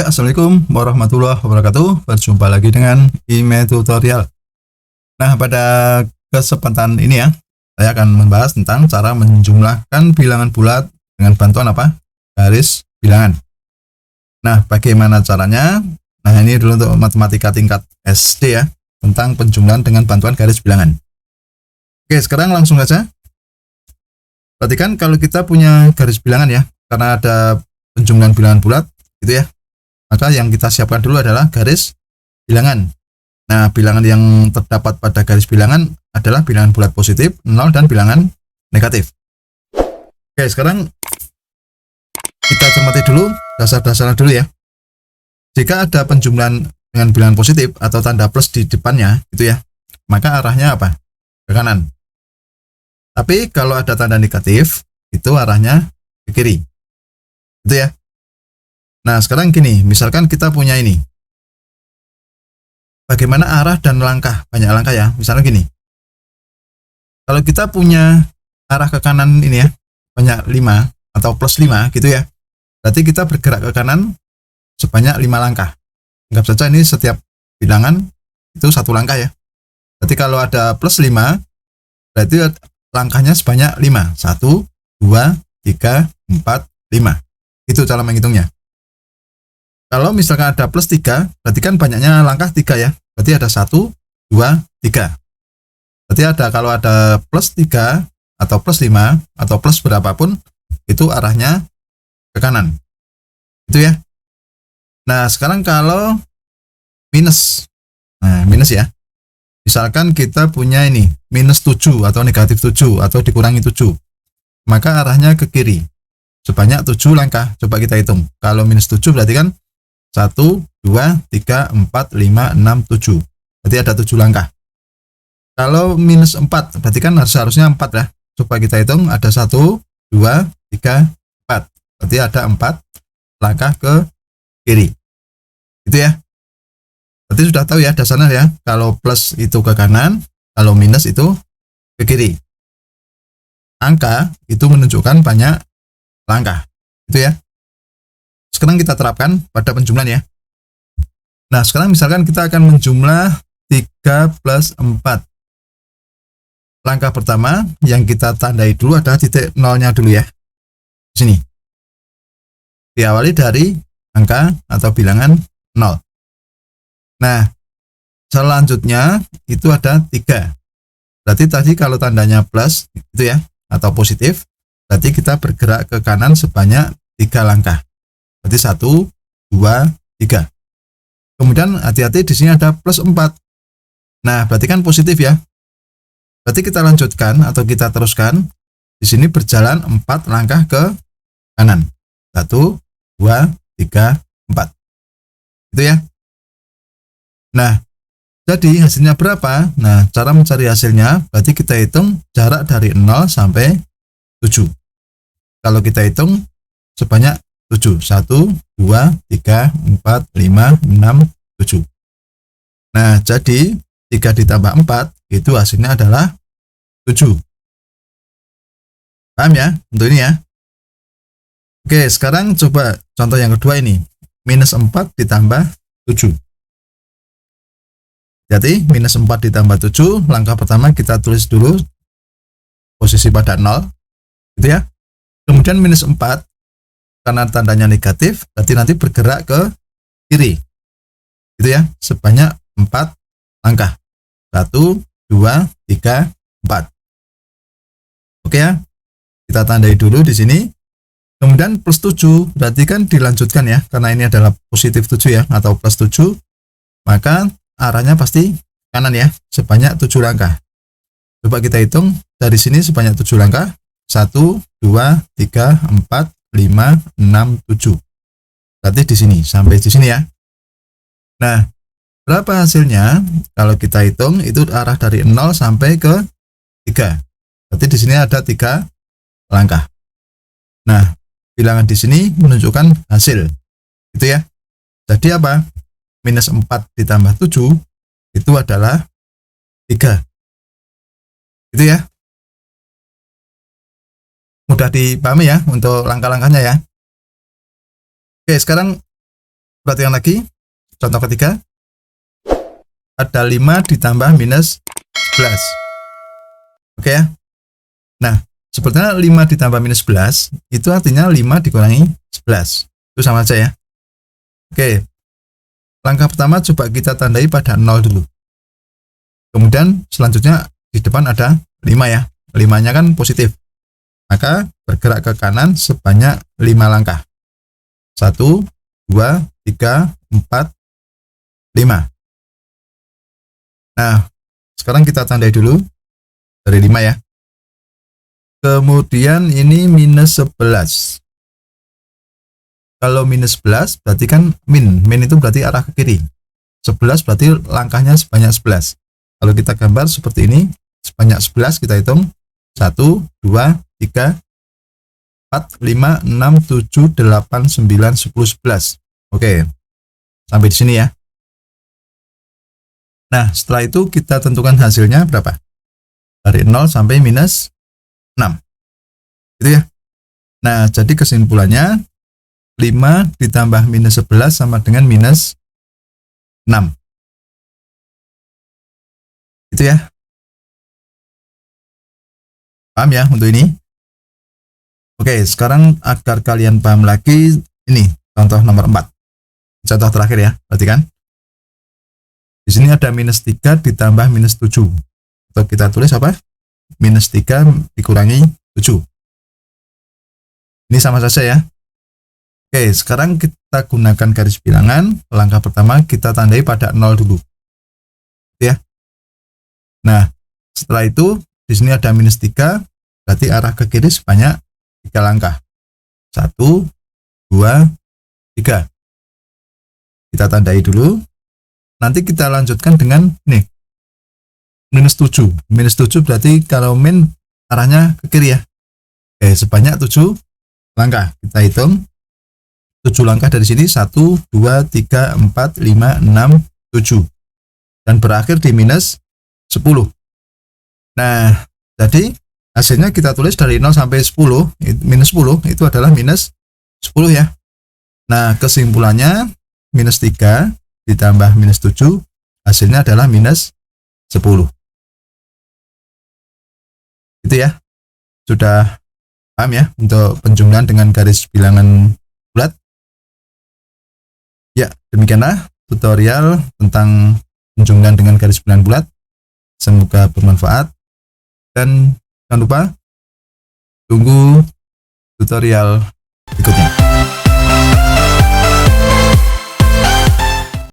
Ya, Assalamualaikum warahmatullahi wabarakatuh. Berjumpa lagi dengan IME Tutorial. Nah, pada kesempatan ini ya, saya akan membahas tentang cara menjumlahkan bilangan bulat dengan bantuan apa? Garis bilangan. Nah, bagaimana caranya? Nah, ini dulu untuk matematika tingkat SD ya, tentang penjumlahan dengan bantuan garis bilangan. Oke, sekarang langsung saja. Perhatikan kalau kita punya garis bilangan ya, karena ada penjumlahan bilangan bulat, gitu ya. Maka yang kita siapkan dulu adalah garis bilangan. Nah, bilangan yang terdapat pada garis bilangan adalah bilangan bulat positif, 0, dan bilangan negatif. Oke, sekarang kita cermati dulu dasar-dasarnya dulu ya. Jika ada penjumlahan dengan bilangan positif atau tanda plus di depannya, gitu ya, maka arahnya apa? Ke kanan. Tapi kalau ada tanda negatif, itu arahnya ke kiri. Gitu ya. Nah, sekarang gini, misalkan kita punya ini. Bagaimana arah dan langkah? Banyak langkah ya. Misalnya gini. Kalau kita punya arah ke kanan ini ya, banyak 5 atau plus 5 gitu ya. Berarti kita bergerak ke kanan sebanyak 5 langkah. Anggap saja ini setiap bilangan itu 1 langkah ya. Berarti kalau ada plus 5, berarti langkahnya sebanyak 5. 1, 2, 3, 4, 5. Itu cara menghitungnya. Kalau misalkan ada plus 3, berarti kan banyaknya langkah 3 ya. Berarti ada 1, 2, 3. Berarti ada, kalau ada plus 3 atau plus 5 atau plus berapapun, itu arahnya ke kanan. Itu ya. Nah, sekarang kalau minus. Nah, minus ya. Misalkan kita punya ini, minus 7 atau negatif 7 atau dikurangi 7. Maka arahnya ke kiri. Sebanyak 7 langkah. Coba kita hitung. Kalau minus 7 berarti kan 1, 2, 3, 4, 5, 6, 7. Berarti ada 7 langkah. Kalau minus 4, berarti kan seharusnya 4 ya. Coba kita hitung, ada 1, 2, 3, 4. Berarti ada 4 langkah ke kiri. Itu ya. Berarti sudah tahu ya dasarnya ya. Kalau plus itu ke kanan, kalau minus itu ke kiri. Angka itu menunjukkan banyak langkah. Itu ya. Sekarang kita terapkan pada penjumlahan ya. Nah, sekarang misalkan kita akan menjumlah 3 plus 4. Langkah pertama yang kita tandai dulu adalah titik nolnya dulu ya. Di sini. Diawali dari angka atau bilangan 0. Nah, selanjutnya itu ada 3. Berarti tadi kalau tandanya plus itu ya, atau positif, berarti kita bergerak ke kanan sebanyak 3 langkah. Berarti 1, 2, 3. Kemudian hati-hati di sini ada plus 4. Nah, berarti kan positif ya. Berarti kita lanjutkan atau kita teruskan. Di sini berjalan 4 langkah ke kanan. 1, 2, 3, 4. Itu ya. Nah, jadi hasilnya berapa? Nah, cara mencari hasilnya berarti kita hitung jarak dari 0 sampai 7. Kalau kita hitung sebanyak 7. 1, 2, 3, 4, 5, 6, 7. Nah, jadi 3 ditambah 4 itu hasilnya adalah 7. Paham ya untuk ini ya? Oke, sekarang coba contoh yang kedua ini. Minus 4 ditambah 7. Jadi minus 4 ditambah 7, langkah pertama kita tulis dulu posisi pada 0. Gitu ya. Kemudian minus 4, karena tandanya negatif, berarti nanti bergerak ke kiri. Gitu ya, sebanyak 4 langkah. 1, 2, 3, 4. Oke ya, kita tandai dulu di sini. Kemudian plus 7, berarti kan dilanjutkan ya, karena ini adalah positif 7 ya, atau plus 7, maka arahnya pasti kanan ya, sebanyak 7 langkah. Coba kita hitung, dari sini sebanyak 7 langkah. 1, 2, 3, 4, 5, 6, 7. Berarti di sini, sampai di sini ya. Nah, berapa hasilnya? Kalau kita hitung, itu arah dari 0 sampai ke 3. Berarti di sini ada 3 langkah. Nah, bilangan di sini menunjukkan hasil. Itu ya. Jadi apa? Minus 4 ditambah 7, itu adalah 3. Itu ya. Mudah dipahami ya untuk langkah-langkahnya ya. Oke, sekarang perhatikan lagi contoh ketiga, ada 5 ditambah minus 11. Oke ya. Nah, sebetulnya 5 ditambah minus 11 itu artinya 5 dikurangi 11. Itu sama aja ya. Oke. Langkah pertama coba kita tandai pada 0 dulu. Kemudian selanjutnya di depan ada 5 ya. 5-nya kan positif. Maka bergerak ke kanan sebanyak 5 langkah. 1, 2, 3, 4, 5. Nah, sekarang kita tandai dulu dari 5 ya. Kemudian ini minus 11. Kalau minus 11 berarti kan min itu berarti arah ke kiri. 11 berarti langkahnya sebanyak 11. Kalau kita gambar seperti ini, sebanyak 11 kita hitung. 1, 2, 3, 4, 5, 6, 7, 8, 9, 10, 11. Oke, sampai di sini ya. Nah, setelah itu kita tentukan hasilnya berapa? Dari 0 sampai minus 6. Gitu ya. Nah, jadi kesimpulannya 5 ditambah minus 11 sama dengan minus 6. Gitu ya. Paham ya untuk ini? Oke, sekarang agar kalian paham lagi, ini contoh nomor 4. Contoh terakhir ya, perhatikan. Di sini ada minus 3 ditambah minus 7. Atau kita tulis apa? Minus 3 dikurangi 7. Ini sama saja ya. Oke, sekarang kita gunakan garis bilangan. Langkah pertama kita tandai pada 0 dulu. Ya. Nah, setelah itu di sini ada minus 3, berarti arah ke kiri sebanyak 3 langkah. 1, 2, 3. Kita tandai dulu. Nanti kita lanjutkan dengan nih. Minus 7. Minus 7 berarti kalau min arahnya ke kiri ya. Oke, sebanyak 7 langkah. Kita hitung 7 langkah dari sini. 1, 2, 3, 4, 5, 6, 7. Dan berakhir di minus 10. Nah, jadi hasilnya kita tulis dari 0 sampai 10, minus 10 itu adalah minus 10 ya. Nah, kesimpulannya minus 3 ditambah minus 7 hasilnya adalah minus 10. Itu ya. Sudah paham ya untuk penjumlahan dengan garis bilangan bulat? Ya, demikianlah tutorial tentang penjumlahan dengan garis bilangan bulat. Semoga bermanfaat. Dan jangan lupa tunggu tutorial